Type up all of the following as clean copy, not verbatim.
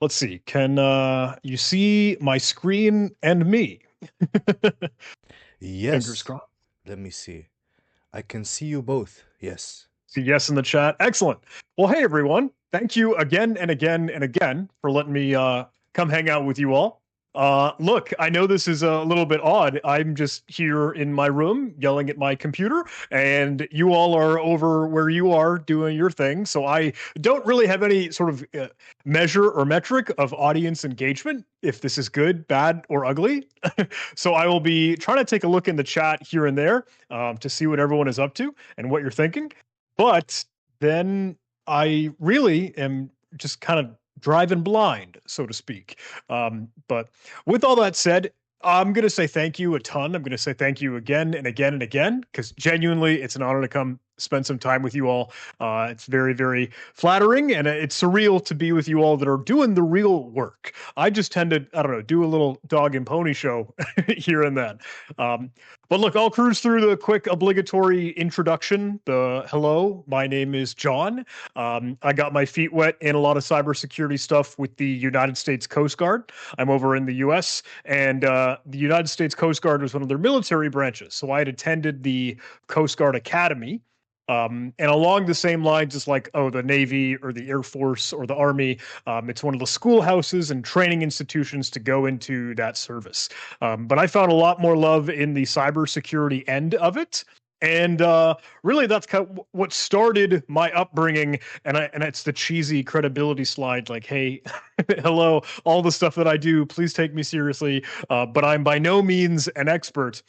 Let's see. Can you see my screen and me? Fingers Yes. crossed. Let me see. I can see you both. Yes. See yes in the chat. Excellent. Well, hey everyone. Thank you again and again and again for letting me come hang out with you all. Look, I know this is a little bit odd. I'm just here in my room yelling at my computer, and you all are over where you are doing your thing. So I don't really have any sort of measure or metric of audience engagement, if this is good, bad, or ugly. So I will be trying to take a look in the chat here and there to see what everyone is up to and what you're thinking. But then I really am just kind of driving blind, so to speak. But with all that said, I'm going to say thank you a ton. I'm going to say thank you again and again and again, because genuinely, it's an honor to come spend some time with you all. It's very, very flattering, and it's surreal to be with you all that are doing the real work. I just tend to, I don't know, do a little dog and pony show here and then. Um, but look, I'll cruise through the quick obligatory introduction. The hello, my name is John. I got my feet wet in a lot of cybersecurity stuff with the United States Coast Guard. I'm over in the US, and the United States Coast Guard was one of their military branches. So I had attended the Coast Guard Academy. And along the same lines as like, oh, the Navy or the Air Force or the Army, it's one of the schoolhouses and training institutions to go into that service. But I found a lot more love in the cybersecurity end of it. And really, that's kind of what started my upbringing. And it's the cheesy credibility slide, like, "Hey, hello, all the stuff that I do, please take me seriously." But I'm by no means an expert.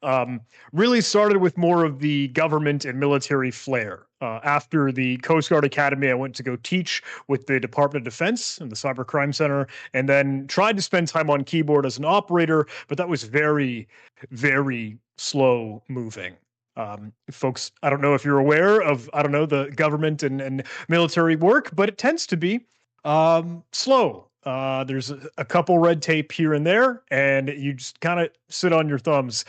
Um, really started with more of the government and military flair. After the Coast Guard Academy, I went to go teach with the Department of Defense and the Cyber Crime Center, and then tried to spend time on keyboard as an operator, but that was very, very slow moving. Folks, I don't know if you're aware of, I don't know, the government and military work, but it tends to be slow. There's a couple red tape here and there, and you just kind of sit on your thumbs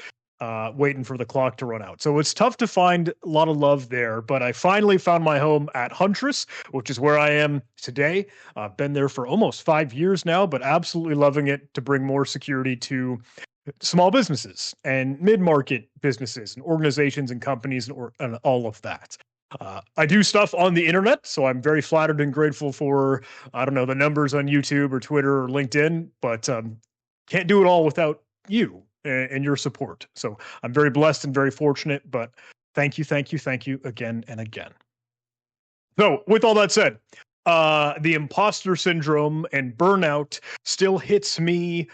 waiting for the clock to run out. So it's tough to find a lot of love there, but I finally found my home at Huntress, which is where I am today. I've been there for almost 5 years now, but absolutely loving it to bring more security to small businesses and mid-market businesses and organizations and companies and all of that. I do stuff on the internet, so I'm very flattered and grateful for, I don't know, the numbers on YouTube or Twitter or LinkedIn, but can't do it all without you and your support. So I'm very blessed and very fortunate, but thank you, thank you, thank you again and again. So with all that said, the imposter syndrome and burnout still hits me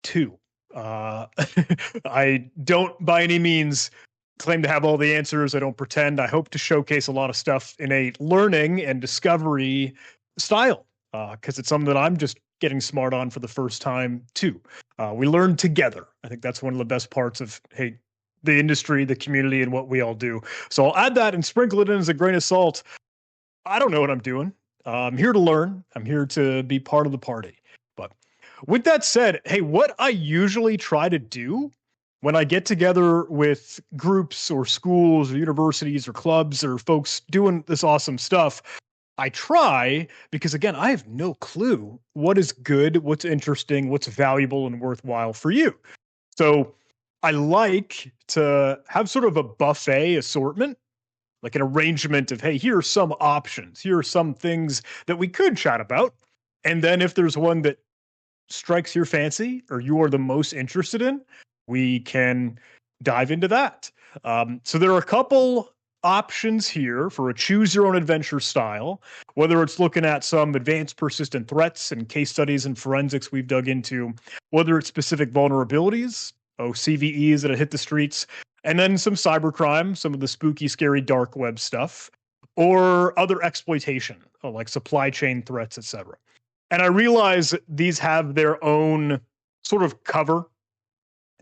too. I don't by any means claim to have all the answers. I don't pretend. I hope to showcase a lot of stuff in a learning and discovery style because it's something that I'm just getting smart on for the first time too. We learn together. I think that's one of the best parts of, hey, the industry, the community, and what we all do. So I'll add that and sprinkle it in as a grain of salt. I don't know what I'm doing. I'm here to learn. I'm here to be part of the party. But with that said, hey, what I usually try to do when I get together with groups or schools or universities or clubs or folks doing this awesome stuff, I try because, again, I have no clue what is good, what's interesting, what's valuable and worthwhile for you. So I like to have sort of a buffet assortment, like an arrangement of, hey, here are some options, here are some things that we could chat about. And then if there's one that strikes your fancy or you are the most interested in, we can dive into that. So there are a couple options here for a choose your own adventure style, whether it's looking at some advanced persistent threats and case studies and forensics we've dug into, whether it's specific vulnerabilities, CVEs that have hit the streets, and then some cybercrime, some of the spooky, scary dark web stuff, or other exploitation, like supply chain threats, etc. And I realize these have their own sort of cover.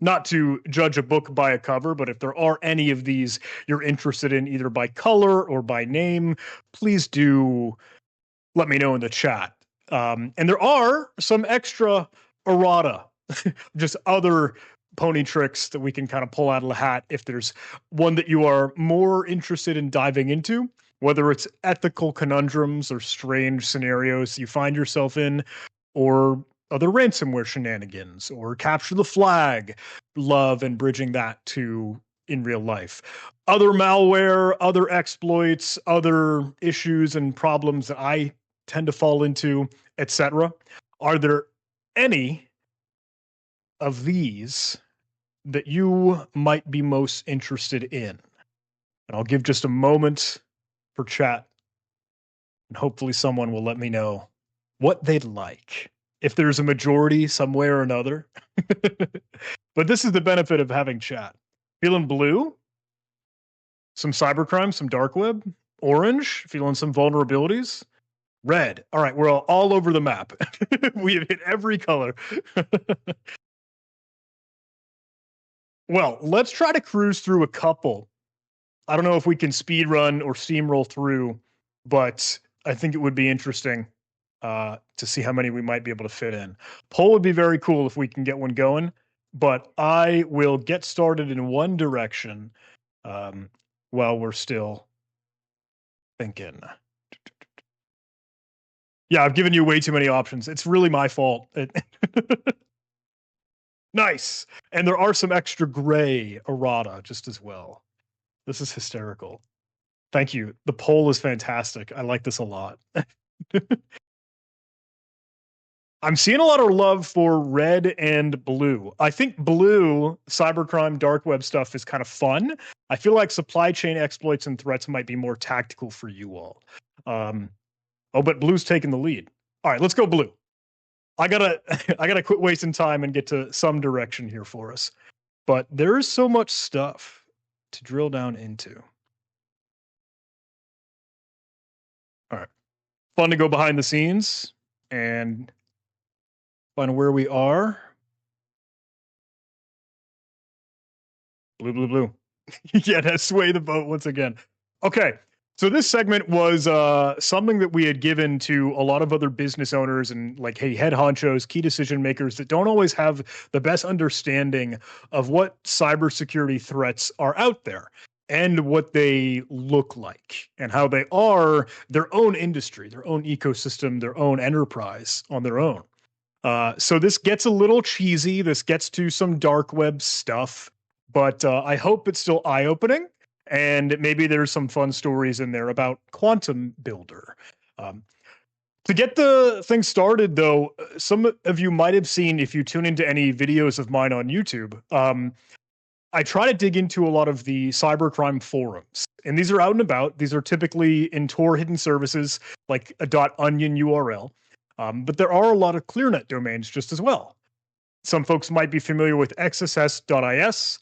Not to judge a book by a cover, but if there are any of these you're interested in, either by color or by name, please do let me know in the chat. And there are some extra errata, just other pony tricks that we can kind of pull out of the hat if there's one that you are more interested in diving into, whether it's ethical conundrums or strange scenarios you find yourself in, or other ransomware shenanigans, or capture the flag, love and bridging that to in real life. Other malware, other exploits, other issues and problems that I tend to fall into, etc. Are there any of these that you might be most interested in? And I'll give just a moment for chat, and hopefully someone will let me know what they'd like, if there's a majority some way or another. But this is the benefit of having chat. Feeling blue? Some cybercrime, some dark web. Orange? Feeling some vulnerabilities. Red. All right, we're all over the map. We have hit every color. Well, let's try to cruise through a couple. I don't know if we can speed run or steamroll through, but I think it would be interesting to see how many we might be able to fit in. Poll would be very cool if we can get one going, but I will get started in one direction while we're still thinking. Yeah, I've given you way too many options. It's really my fault. Nice. And there are some extra gray errata just as well. This is hysterical. Thank you. The poll is fantastic. I like this a lot. I'm seeing a lot of love for red and blue. I think blue, cybercrime, dark web stuff is kind of fun. I feel like supply chain exploits and threats might be more tactical for you all. But blue's taking the lead. All right, let's go blue. I gotta quit wasting time and get to some direction here for us. But there is so much stuff to drill down into. All right. Fun to go behind the scenes and find where we are. Blue, blue, blue. Yeah, that sway the vote once again. Okay. So this segment was something that we had given to a lot of other business owners and like, hey, head honchos, key decision makers that don't always have the best understanding of what cybersecurity threats are out there and what they look like and how they are their own industry, their own ecosystem, their own enterprise on their own. So this gets a little cheesy. This gets to some dark web stuff, but I hope it's still eye-opening. And maybe there's some fun stories in there about Quantum Builder. To get the thing started, though, some of you might have seen, if you tune into any videos of mine on YouTube, I try to dig into a lot of the cybercrime forums. And these are out and about. These are typically in Tor hidden services, like a .onion URL. But there are a lot of ClearNet domains just as well. Some folks might be familiar with xss.is.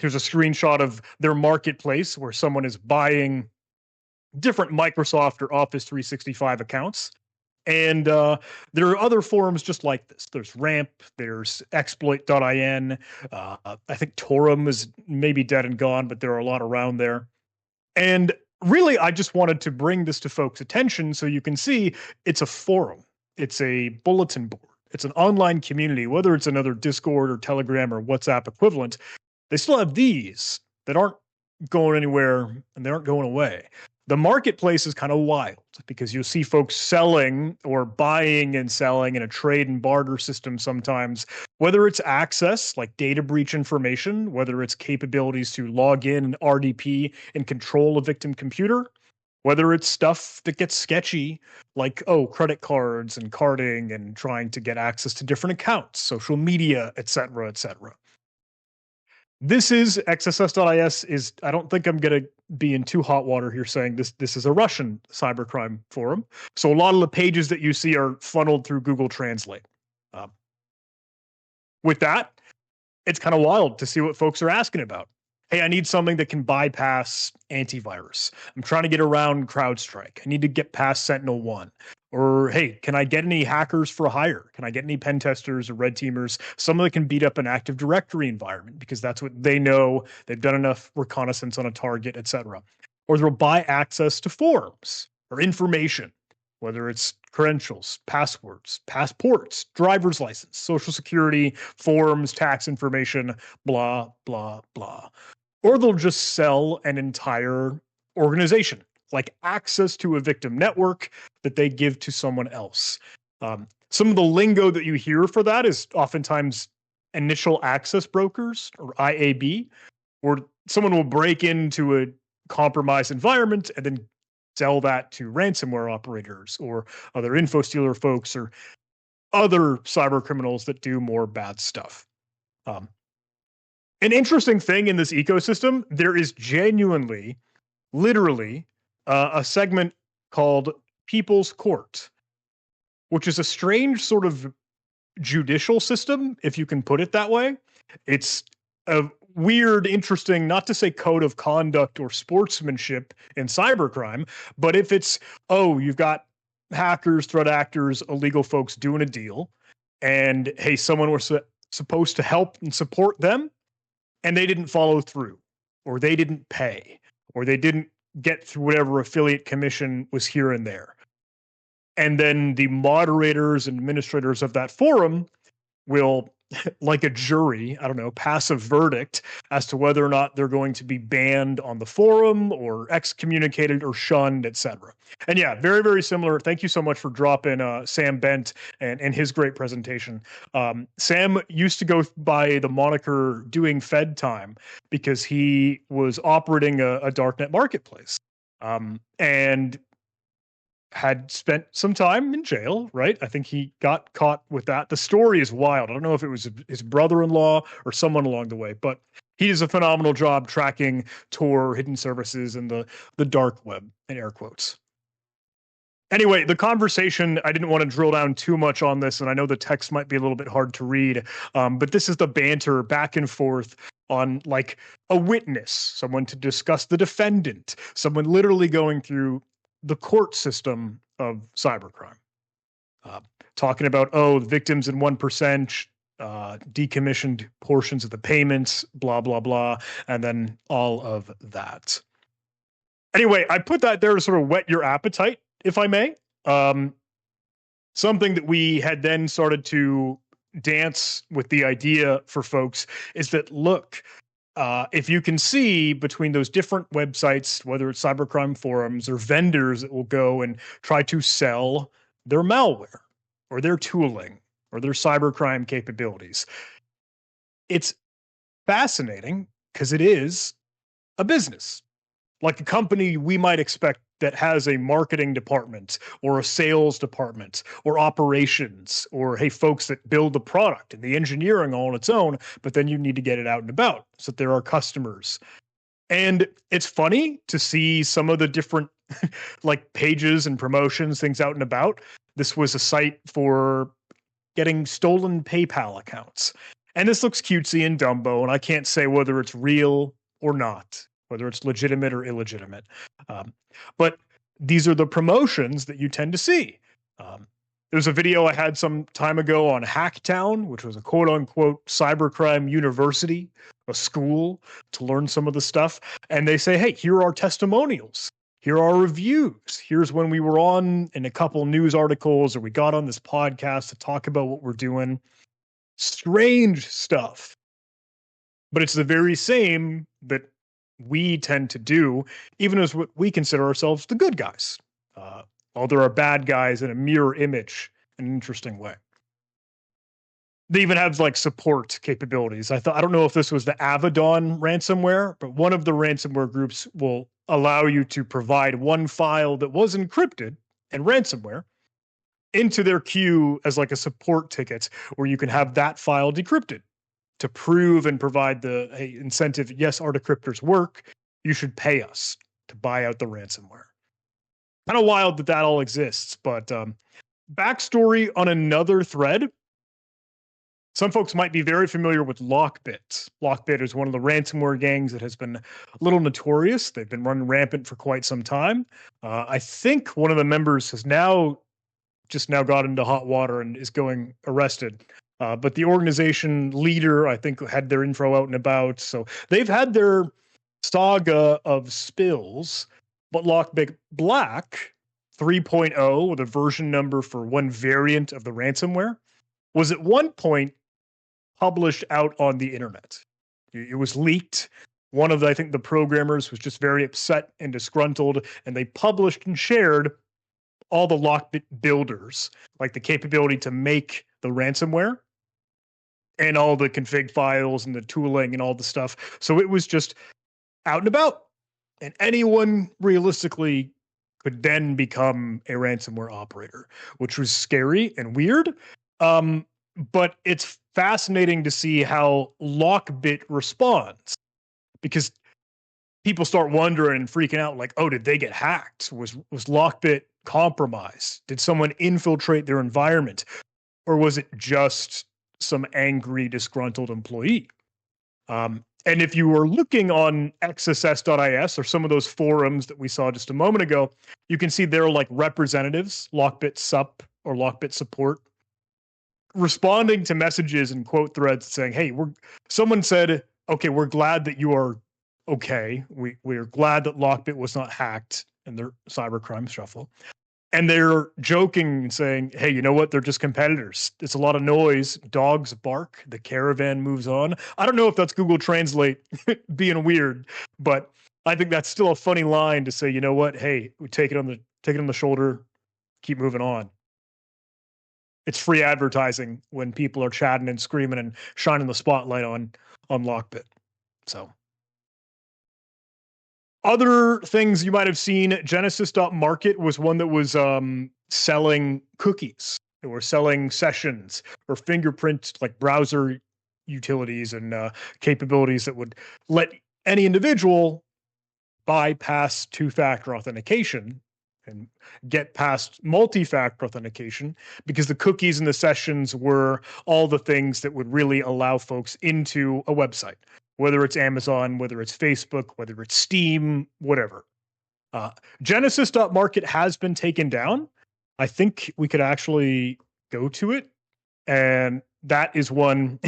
Here's a screenshot of their marketplace where someone is buying different Microsoft or Office 365 accounts. And there are other forums just like this. There's Ramp, there's exploit.in. I think Torum is maybe dead and gone, but there are a lot around there. And really, I just wanted to bring this to folks' attention so you can see it's a forum. It's a bulletin board. It's an online community, whether it's another Discord or Telegram or WhatsApp equivalent. They still have these that aren't going anywhere and they aren't going away. The marketplace is kind of wild because you'll see folks selling or buying and selling in a trade and barter system sometimes, whether it's access like data breach information, whether it's capabilities to log in and RDP and control a victim computer, whether it's stuff that gets sketchy like, credit cards and carding and trying to get access to different accounts, social media, etc., etc. This is xss.is. I don't think I'm going to be in too hot water here saying this is a Russian cybercrime forum. So a lot of the pages that you see are funneled through Google Translate. With that, it's kind of wild to see what folks are asking about. Hey, I need something that can bypass antivirus. I'm trying to get around CrowdStrike. I need to get past SentinelOne. Or, hey, can I get any hackers for hire? Can I get any pen testers or red teamers? Someone that can beat up an Active Directory environment because that's what they know. They've done enough reconnaissance on a target, etc. Or they'll buy access to forums or information, whether it's credentials, passwords, passports, driver's license, social security, forms, tax information, blah, blah, blah. Or they'll just sell an entire organization, like access to a victim network that they give to someone else. Some of the lingo that you hear for that is oftentimes initial access brokers, or IAB, where someone will break into a compromised environment and then sell that to ransomware operators or other info stealer folks or other cyber criminals that do more bad stuff. An interesting thing in this ecosystem, there is genuinely, literally, a segment called People's Court, which is a strange sort of judicial system, if you can put it that way. It's a weird, interesting, not to say code of conduct or sportsmanship in cybercrime, but if it's, you've got hackers, threat actors, illegal folks doing a deal, and hey, someone was supposed to help and support them, and they didn't follow through, or they didn't pay, or they didn't get through whatever affiliate commission was here and there. And then the moderators and administrators of that forum will, like a jury, pass a verdict as to whether or not they're going to be banned on the forum or excommunicated or shunned, etc. And yeah, very, very similar. Thank you so much for dropping Sam Bent and his great presentation. Sam used to go by the moniker Doing Fed Time because he was operating a darknet marketplace and had spent some time in jail, right? I think he got caught with that. The story is wild. I don't know if it was his brother-in-law or someone along the way, but he does a phenomenal job tracking Tor, hidden services, and the dark web, in air quotes. Anyway, the conversation, I didn't want to drill down too much on this, and I know the text might be a little bit hard to read, but this is the banter back and forth on like a witness, someone to discuss the defendant, someone literally going through the court system of cybercrime, talking about, the victims in 1%, decommissioned portions of the payments, blah, blah, blah, and then all of that. Anyway, I put that there to sort of whet your appetite, if I may. Something that we had then started to dance with the idea for folks is that, look, if you can see between those different websites, whether it's cybercrime forums or vendors that will go and try to sell their malware or their tooling or their cybercrime capabilities, it's fascinating because it is a business. Like a company we might expect that has a marketing department or a sales department or operations or, hey, folks that build the product and the engineering all on its own, but then you need to get it out and about so that there are customers. And it's funny to see some of the different like pages and promotions, things out and about. This was a site for getting stolen PayPal accounts. And this looks cutesy and Dumbo, and I can't say whether it's real or not, whether it's legitimate or illegitimate. But these are the promotions that you tend to see. There's a video I had some time ago on Hacktown, which was a quote-unquote cybercrime university, a school to learn some of the stuff. And they say, hey, here are testimonials. Here are reviews. Here's when we were on in a couple news articles or we got on this podcast to talk about what we're doing. Strange stuff. But it's the very same that we tend to do, even as we consider ourselves the good guys. While there are bad guys in a mirror image in an interesting way. They even have like support capabilities. I don't know if this was the Avedon ransomware, but one of the ransomware groups will allow you to provide one file that was encrypted and ransomware into their queue as like a support ticket where you can have that file decrypted to prove and provide the incentive. Yes, our decryptors work. You should pay us to buy out the ransomware. Kind of wild that all exists, but backstory on another thread. Some folks might be very familiar with Lockbit. Lockbit is one of the ransomware gangs that has been a little notorious. They've been running rampant for quite some time. I think one of the members has just now got into hot water and is going arrested. But the organization leader, I think, had their info out and about. So they've had their saga of spills. But Lockbit Black 3.0, or the version number for one variant of the ransomware, was at one point published out on the internet. It was leaked. One of the programmers was just very upset and disgruntled, and they published and shared all the Lockbit builders, like the capability to make the ransomware and all the config files and the tooling and all the stuff. So it was just out and about. And anyone realistically could then become a ransomware operator, which was scary and weird. But it's fascinating to see how Lockbit responds, because people start wondering and freaking out, like, oh, did they get hacked? Was Lockbit compromised? Did someone infiltrate their environment? Or was it just some angry, disgruntled employee? And if you were looking on xss.is or some of those forums that we saw just a moment ago, you can see there are like representatives, Lockbit sup or Lockbit support, responding to messages and quote threads saying, hey, someone said, okay, we're glad that you are okay. We're glad that Lockbit was not hacked in their cybercrime shuffle. And they're joking and saying, hey, you know what? They're just competitors. It's a lot of noise. Dogs bark. The caravan moves on. I don't know if that's Google Translate being weird, but I think that's still a funny line to say, you know what? Hey, we take it on the shoulder, keep moving on. It's free advertising when people are chatting and screaming and shining the spotlight on Lockbit. So other things you might have seen, Genesis.market was one that was selling cookies. They were selling sessions or fingerprint, like browser utilities and capabilities that would let any individual bypass two-factor authentication and get past multi-factor authentication, because the cookies and the sessions were all the things that would really allow folks into a website, whether it's Amazon, whether it's Facebook, whether it's Steam, whatever. Genesis.market has been taken down. I think we could actually go to it. And that is one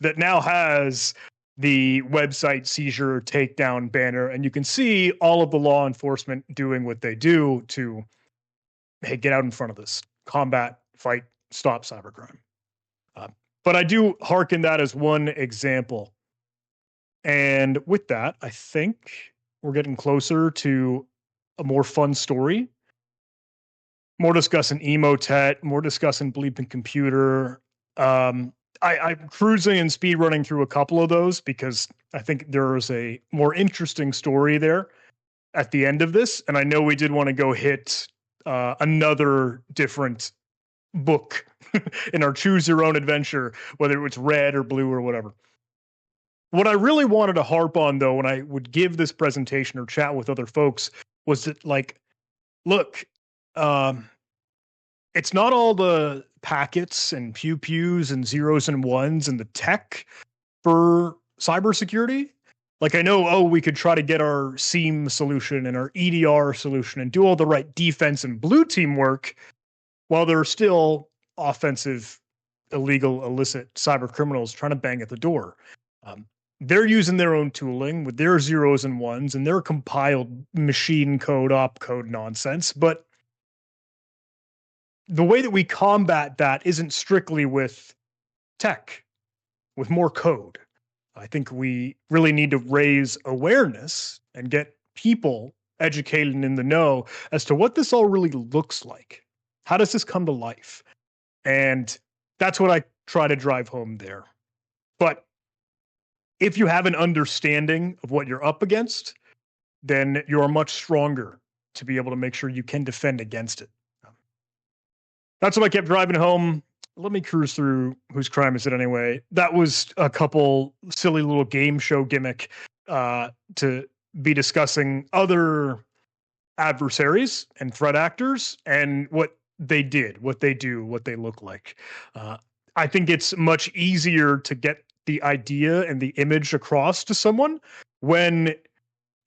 that now has the website seizure takedown banner. And you can see all of the law enforcement doing what they do to, hey, get out in front of this, combat, fight, stop cybercrime. But I do hearken that as one example. And with that, I think we're getting closer to a more fun story. More discussing Emotet, more discussing Bleeping Computer. I'm cruising and speed running through a couple of those because I think there is a more interesting story there at the end of this. And I know we did want to go hit another different book in our choose your own adventure, whether it's red or blue or whatever. What I really wanted to harp on, though, when I would give this presentation or chat with other folks, was that, like, look, it's not all the packets and pew-pews and zeros and ones and the tech for cybersecurity. Like, I know, we could try to get our SIEM solution and our EDR solution and do all the right defense and blue team work while there are still offensive, illegal, illicit cyber criminals trying to bang at the door. They're using their own tooling with their zeros and ones and their compiled machine code, op code nonsense. But the way that we combat that isn't strictly with tech, with more code. I think we really need to raise awareness and get people educated and in the know as to what this all really looks like. How does this come to life? And that's what I try to drive home there. But if you have an understanding of what you're up against, then you're much stronger to be able to make sure you can defend against it. That's what I kept driving home. Let me cruise through Whose Crime Is It Anyway? That was a couple silly little game show gimmick to be discussing other adversaries and threat actors and what they did, what they do, what they look like. I think it's much easier to get the idea and the image across to someone when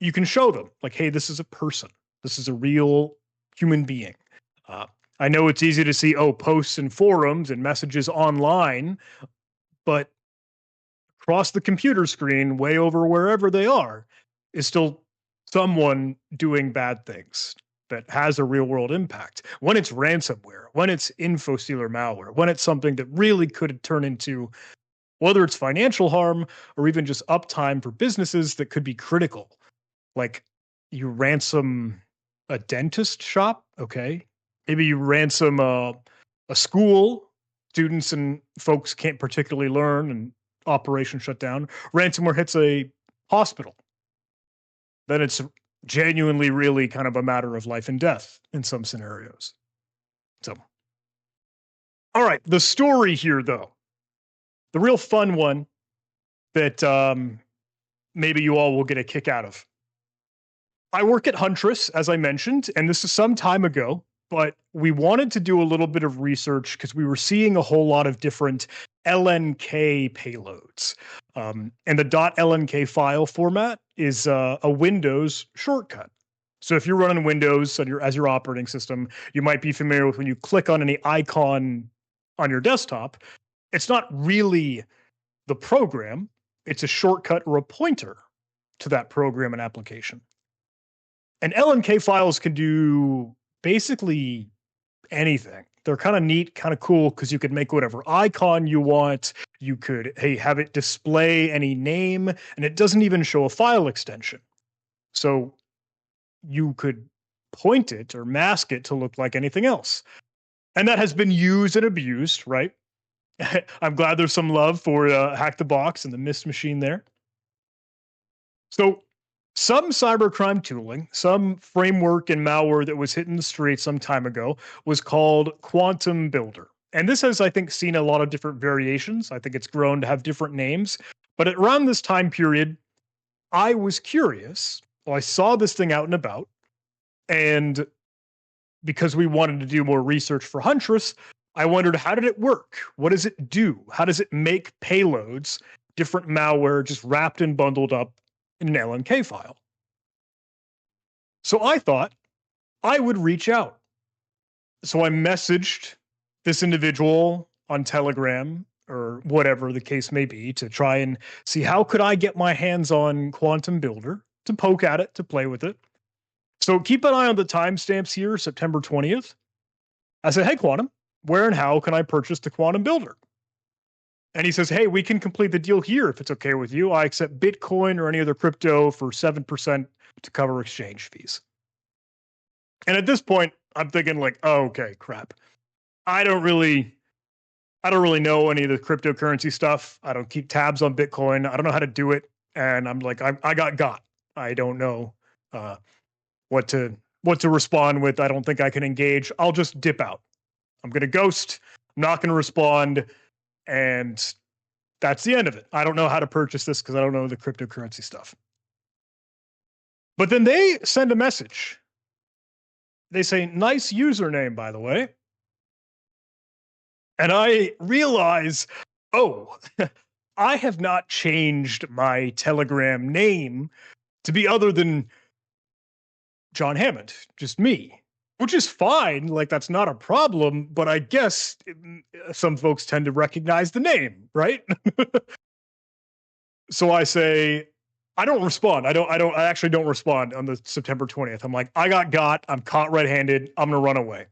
you can show them, like, hey, this is a person. This is a real human being. I know it's easy to see, posts and forums and messages online, but across the computer screen, way over wherever they are, is still someone doing bad things that has a real world impact. When it's ransomware, when it's infostealer malware, when it's something that really could turn into, whether it's financial harm or even just uptime for businesses that could be critical. Like, you ransom a dentist shop, okay? Maybe you ransom a school, students and folks can't particularly learn and operation shut down. Ransomware hits a hospital. Then it's genuinely really kind of a matter of life and death in some scenarios. So, all right, the story here, though, the real fun one that maybe you all will get a kick out of. I work at Huntress, as I mentioned, and this is some time ago, but we wanted to do a little bit of research because we were seeing a whole lot of different LNK payloads. And the .lnk file format is a Windows shortcut. So if you're running Windows as your operating system, you might be familiar with when you click on any icon on your desktop, it's not really the program, it's a shortcut or a pointer to that program and application. And LNK files can do basically anything. They're kind of neat, kind of cool, because you could make whatever icon you want. You could, have it display any name, and it doesn't even show a file extension. So you could point it or mask it to look like anything else. And that has been used and abused, right? I'm glad there's some love for Hack the Box and the Mist machine there. So some cybercrime tooling, some framework and malware that was hitting the street some time ago was called Quantum Builder. And this has, I think, seen a lot of different variations. I think it's grown to have different names. But around this time period, I was curious. Well, I saw this thing out and about. And because we wanted to do more research for Huntress, I wondered, how did it work? What does it do? How does it make payloads, different malware, just wrapped and bundled up in an LNK file? So I thought I would reach out. So I messaged this individual on Telegram or whatever the case may be to try and see how could I get my hands on Quantum Builder, to poke at it, to play with it. So keep an eye on the timestamps here, September 20th. I said, hey, Quantum, where and how can I purchase the Quantum Builder? And he says, hey, we can complete the deal here if it's okay with you. I accept Bitcoin or any other crypto for 7% to cover exchange fees. And at this point, I'm thinking like, oh, okay, crap. I don't really know any of the cryptocurrency stuff. I don't keep tabs on Bitcoin. I don't know how to do it. And I'm like, I got. I don't know what to respond with. I don't think I can engage. I'll just dip out. I'm going to ghost. I'm not going to respond. And that's the end of it. I don't know how to purchase this because I don't know the cryptocurrency stuff. But then they send a message. They say, nice username, by the way. And I realize, oh, I have not changed my Telegram name to be other than John Hammond, just me. Which is fine, like that's not a problem, but I guess some folks tend to recognize the name, right? So I say, I don't respond. I actually don't respond on the September 20th. I'm like, I got, I'm caught red-handed, I'm gonna run away.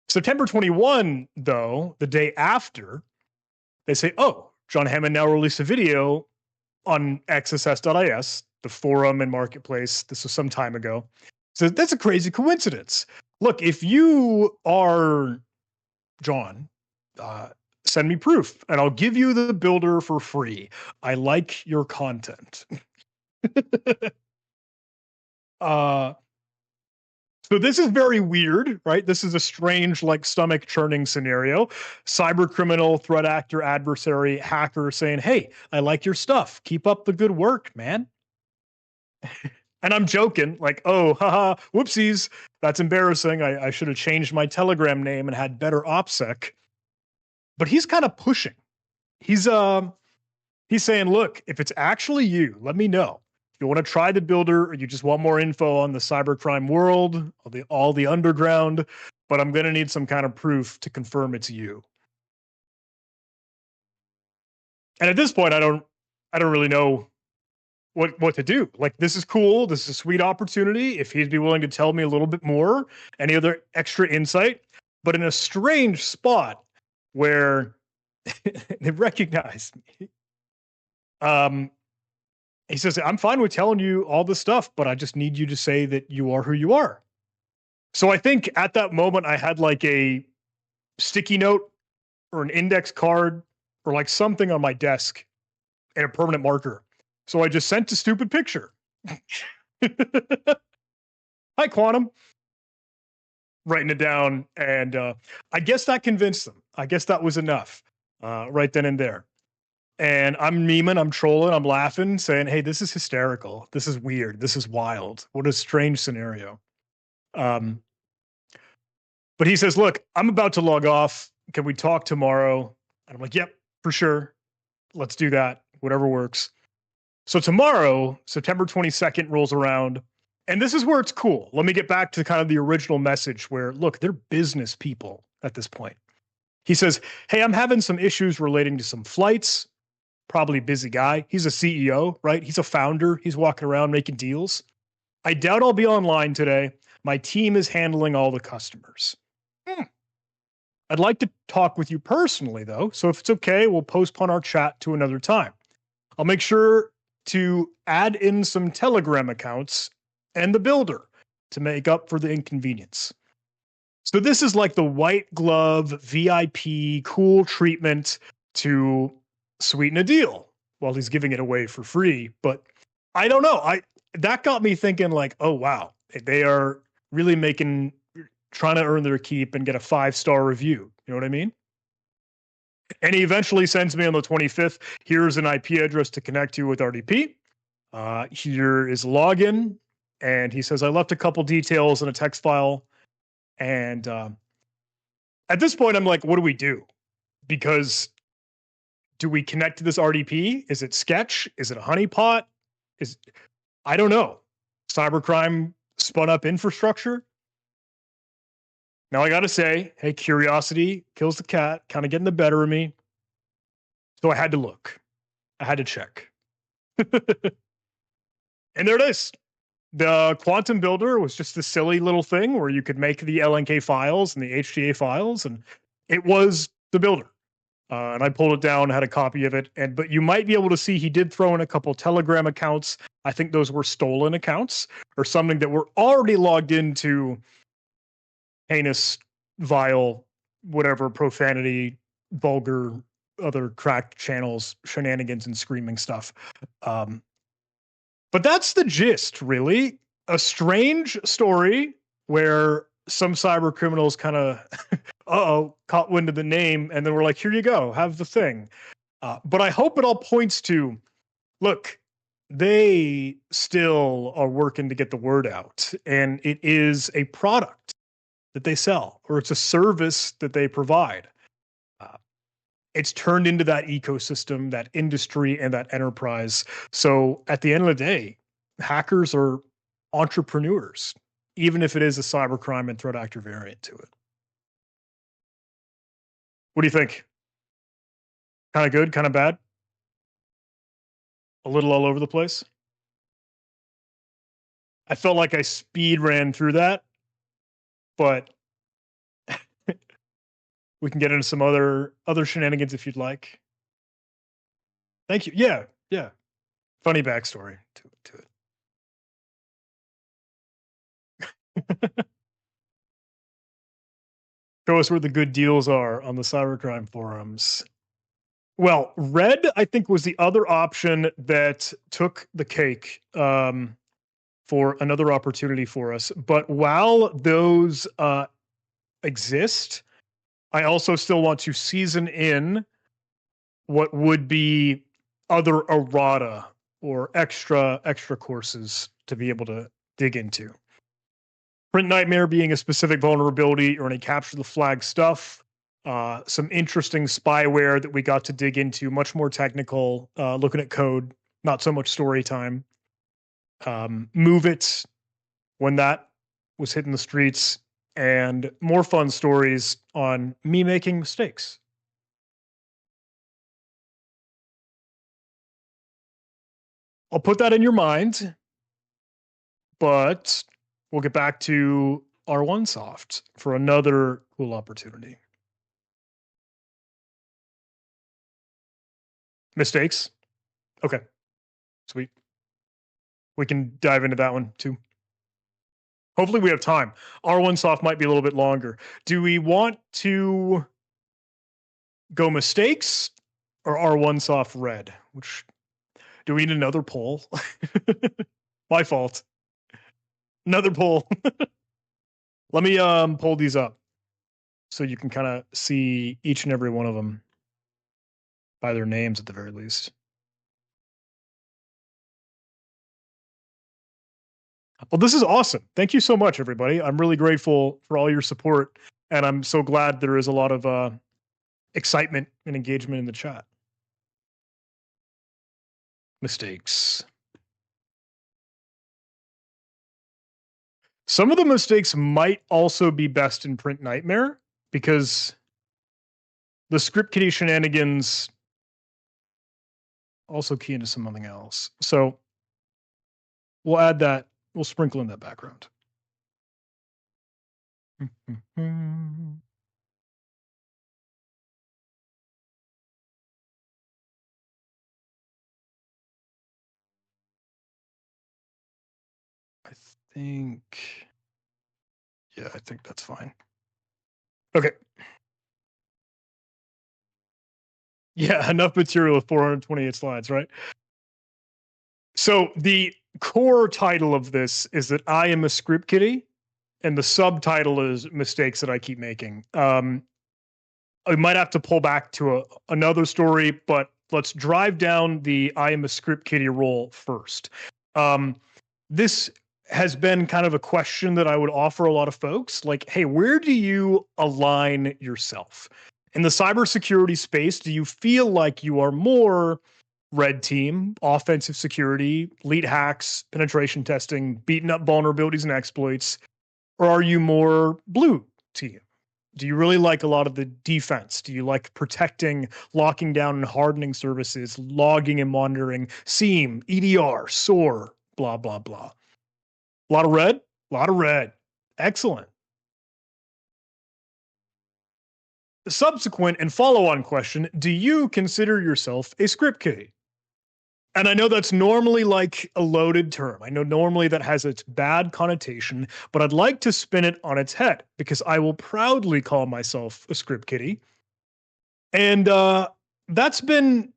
September 21, though, the day after, they say, oh, John Hammond now released a video on xss.is, the forum and marketplace. This was some time ago. So that's a crazy coincidence. Look, if you are John, send me proof and I'll give you the builder for free. I like your content. So this is very weird, right? This is a strange, like stomach churning scenario. Cyber criminal, threat actor, adversary, hacker saying, hey, I like your stuff. Keep up the good work, man. And I'm joking, like, oh, haha, whoopsies, that's embarrassing. I should have changed my Telegram name and had better OPSEC. But he's kind of pushing. He's saying, look, if it's actually you, let me know. If you want to try the builder or you just want more info on the cybercrime world, all the underground, but I'm going to need some kind of proof to confirm it's you. And at this point, I don't really know what to do. Like, this is cool. This is a sweet opportunity. If he'd be willing to tell me a little bit more, any other extra insight, but in a strange spot where they recognize me. He says, I'm fine with telling you all this stuff, but I just need you to say that you are who you are. So I think at that moment I had like a sticky note or an index card or like something on my desk and a permanent marker. So I just sent a stupid picture. Hi, Quantum. Writing it down. And I guess that convinced them. I guess that was enough right then and there. And I'm memeing, I'm trolling, I'm laughing, saying, hey, this is hysterical. This is weird. This is wild. What a strange scenario. But he says, look, I'm about to log off. Can we talk tomorrow? And I'm like, yep, for sure. Let's do that. Whatever works. So tomorrow, September 22nd rolls around. And this is where it's cool. Let me get back to kind of the original message where, look, they're business people at this point. He says, hey, I'm having some issues relating to some flights. Probably busy guy. He's a CEO, right? He's a founder. He's walking around making deals. I doubt I'll be online today. My team is handling all the customers. I'd like to talk with you personally, though. So if it's okay, we'll postpone our chat to another time. I'll make sure to add in some Telegram accounts and the builder to make up for the inconvenience. So this is like the white glove VIP cool treatment to sweeten a deal while he's giving it away for free. But I don't know. That got me thinking like, oh, wow, they are really trying to earn their keep and get a 5-star review. You know what I mean? And he eventually sends me on the 25th, here's an IP address to connect you with RDP. Here is login. And he says, I left a couple details in a text file. And at this point, I'm like, what do we do? Because do we connect to this RDP? Is it sketch? Is it a honeypot? I don't know. Cybercrime spun up infrastructure. Now I got to say, hey, curiosity kills the cat, kind of getting the better of me. So I had to look. I had to check. And there it is. The Quantum Builder was just a silly little thing where you could make the LNK files and the HTA files, and it was the builder. And I pulled it down, had a copy of it. But you might be able to see he did throw in a couple Telegram accounts. I think those were stolen accounts or something that were already logged into heinous, vile, whatever, profanity, vulgar, other cracked channels, shenanigans, and screaming stuff. But that's the gist, really. A strange story where some cyber criminals kind of, caught wind of the name, and then we're like, here you go, have the thing. But I hope it all points to, look, they still are working to get the word out, and it is a product that they sell, or it's a service that they provide. It's turned into that ecosystem, that industry, and that enterprise. So at the end of the day, hackers are entrepreneurs, even if it is a cybercrime and threat actor variant to it. What do you think? Kind of good, kind of bad? A little all over the place? I felt like I speed ran through that, but we can get into some other shenanigans if you'd like. Thank you. Yeah. Funny backstory to it. Show us where the good deals are on the cybercrime forums. Well, red, I think, was the other option that took the cake for another opportunity for us. But while those exist, I also still want to season in what would be other errata or extra courses to be able to dig into. Print Nightmare being a specific vulnerability or any capture the flag stuff. Some interesting spyware that we got to dig into, much more technical, looking at code, not so much story time. Move It, when that was hitting the streets, and more fun stories on me making mistakes. I'll put that in your mind, but we'll get back to R1 Soft for another cool opportunity. Mistakes? Okay, sweet. We can dive into that one too. Hopefully we have time. R1 soft might be a little bit longer. Do we want to go mistakes or R1 soft red? Which do we need another poll? My fault. Another poll. Let me pull these up so you can kind of see each and every one of them by their names at the very least. Well, this is awesome. Thank you so much, everybody. I'm really grateful for all your support, and I'm so glad there is a lot of excitement and engagement in the chat. Mistakes. Some of the mistakes might also be best in Print Nightmare because the script kiddie shenanigans also key into something else. So we'll add that. We'll sprinkle in that background. I think that's fine. Okay. Yeah, enough material with 428 slides, right? So the core title of this is that I am a script kiddie, and the subtitle is mistakes that I keep making. I might have to pull back to another story, but let's drive down the I am a script kiddie roll first. This has been kind of a question that I would offer a lot of folks, like, hey, where do you align yourself? In the cybersecurity space, do you feel like you are more red team, offensive security, lead hacks, penetration testing, beating up vulnerabilities and exploits, or are you more blue team? Do you really like a lot of the defense? Do you like protecting, locking down and hardening services, logging and monitoring, SIEM, EDR, SOAR, blah, blah, blah? A lot of red? A lot of red. Excellent. The subsequent and follow-on question, do you consider yourself a script kiddie? And I know that's normally like a loaded term. I know normally that has its bad connotation, but I'd like to spin it on its head because I will proudly call myself a script kiddie. And that's been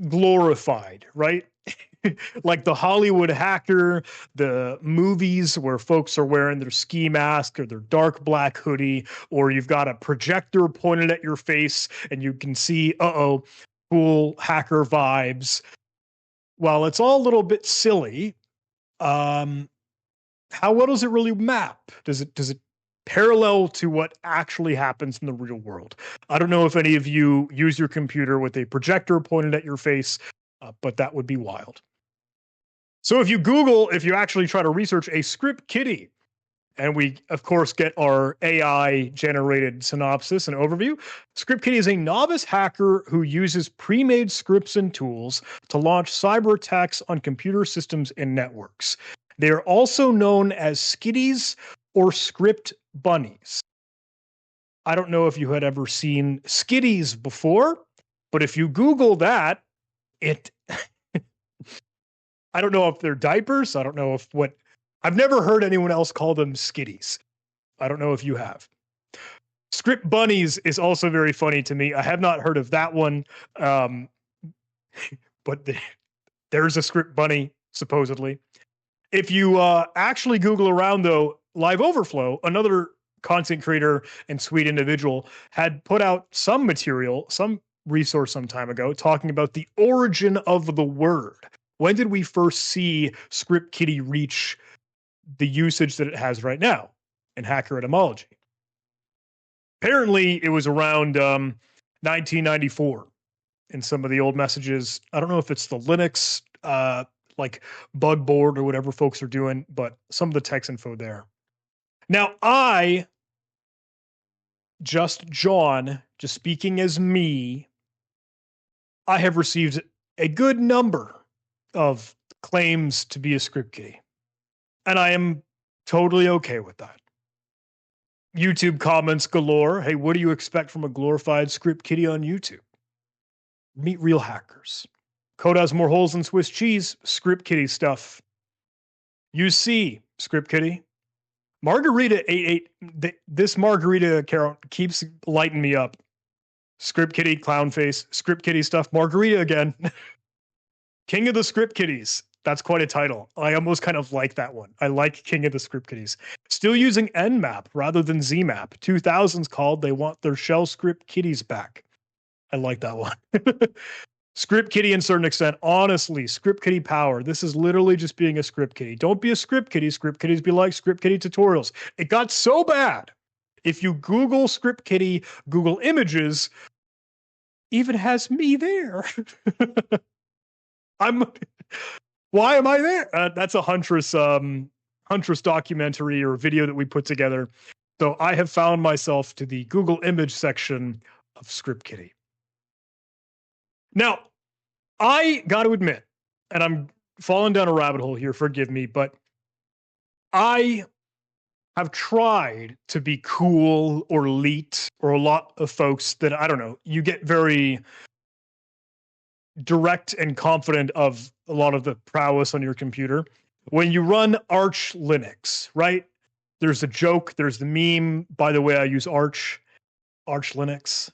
glorified, right? Like the Hollywood hacker, the movies where folks are wearing their ski mask or their dark black hoodie, or you've got a projector pointed at your face and you can see, cool hacker vibes. While it's all a little bit silly, how well does it really map? Does it parallel to what actually happens in the real world? I don't know if any of you use your computer with a projector pointed at your face, but that would be wild. So if you actually try to research a script kiddie, and we, of course, get our AI-generated synopsis and overview. Script kiddie is a novice hacker who uses pre-made scripts and tools to launch cyber attacks on computer systems and networks. They are also known as skitties or script bunnies. I don't know if you had ever seen skitties before, but if you Google that, I don't know if they're diapers. I don't know if I've never heard anyone else call them skitties. I don't know if you have. Script bunnies is also very funny to me. I have not heard of that one, but there's a script bunny, supposedly. If you actually Google around, though, Live Overflow, another content creator and sweet individual, had put out some material, some resource some time ago, talking about the origin of the word. When did we first see script kiddie reach the usage that it has right now in hacker etymology? Apparently, it was around 1994 in some of the old messages. I don't know if it's the Linux like bug board or whatever folks are doing, but some of the text info there. Now, just speaking as me, I have received a good number of claims to be a script kiddie. And I am totally okay with that. YouTube comments galore. Hey, what do you expect from a glorified script kiddie on YouTube? Meet real hackers. Code has more holes than Swiss cheese. Script kiddie stuff. You see, script kiddie. Margarita88, this Margarita account keeps lighting me up. Script Kitty, clown face, Script Kitty stuff. Margarita again. King of the Script Kitties. That's quite a title. I almost kind of like that one. I like King of the Script Kitties. Still using Nmap rather than Zmap. 2000s called, they want their shell script kitties back. I like that one. Script Kitty in a certain extent. Honestly, Script Kitty power. This is literally just being a Script Kitty. Don't be a Script Kitty. Script Kitties be like Script Kitty tutorials. It got so bad. If you Google Script Kitty, Google images, even has me there. Why am I there? That's a Huntress documentary or video that we put together. So I have found myself to the Google image section of Script Kitty. Now, I got to admit, and I'm falling down a rabbit hole here, forgive me, but I have tried to be cool or elite, or a lot of folks that, I don't know, you get very direct and confident of a lot of the prowess on your computer. When you run Arch Linux, right? There's a joke, there's the meme. By the way, I use Arch Linux.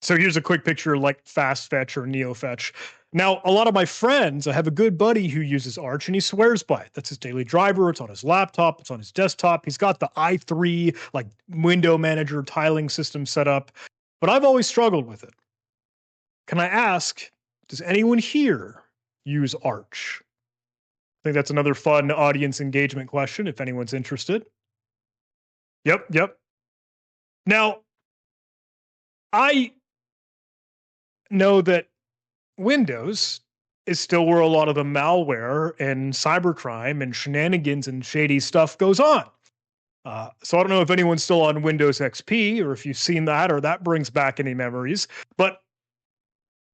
So here's a quick picture like fast fetch or neo fetch. Now, a lot of my friends, I have a good buddy who uses Arch and he swears by it. That's his daily driver. It's on his laptop. It's on his desktop. He's got the i3 like window manager tiling system set up, but I've always struggled with it. Can I ask, does anyone here use Arch? I think that's another fun audience engagement question if anyone's interested. Yep. Now, I know that Windows is still where a lot of the malware and cybercrime and shenanigans and shady stuff goes on. So I don't know if anyone's still on Windows XP or if you've seen that or that brings back any memories, but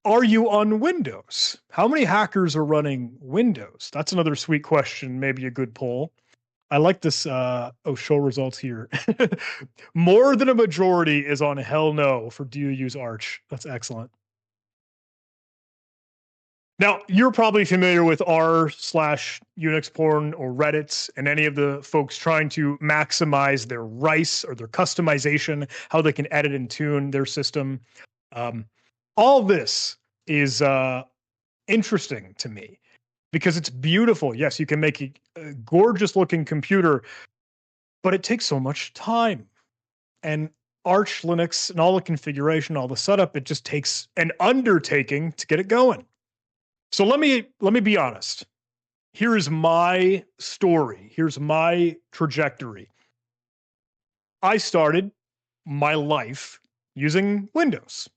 are you on Windows? How many hackers are running Windows? That's another sweet question, maybe a good poll. I like this, show results here. More than a majority is on hell no for do you use Arch. That's excellent. Now, you're probably familiar with r/Unix porn or Reddit and any of the folks trying to maximize their rice or their customization, how they can edit and tune their system. All this is interesting to me because it's beautiful. Yes, you can make a gorgeous looking computer, but it takes so much time. And Arch Linux and all the configuration, all the setup, it just takes an undertaking to get it going. So let me be honest. Here is my story. Here's my trajectory. I started my life using Windows.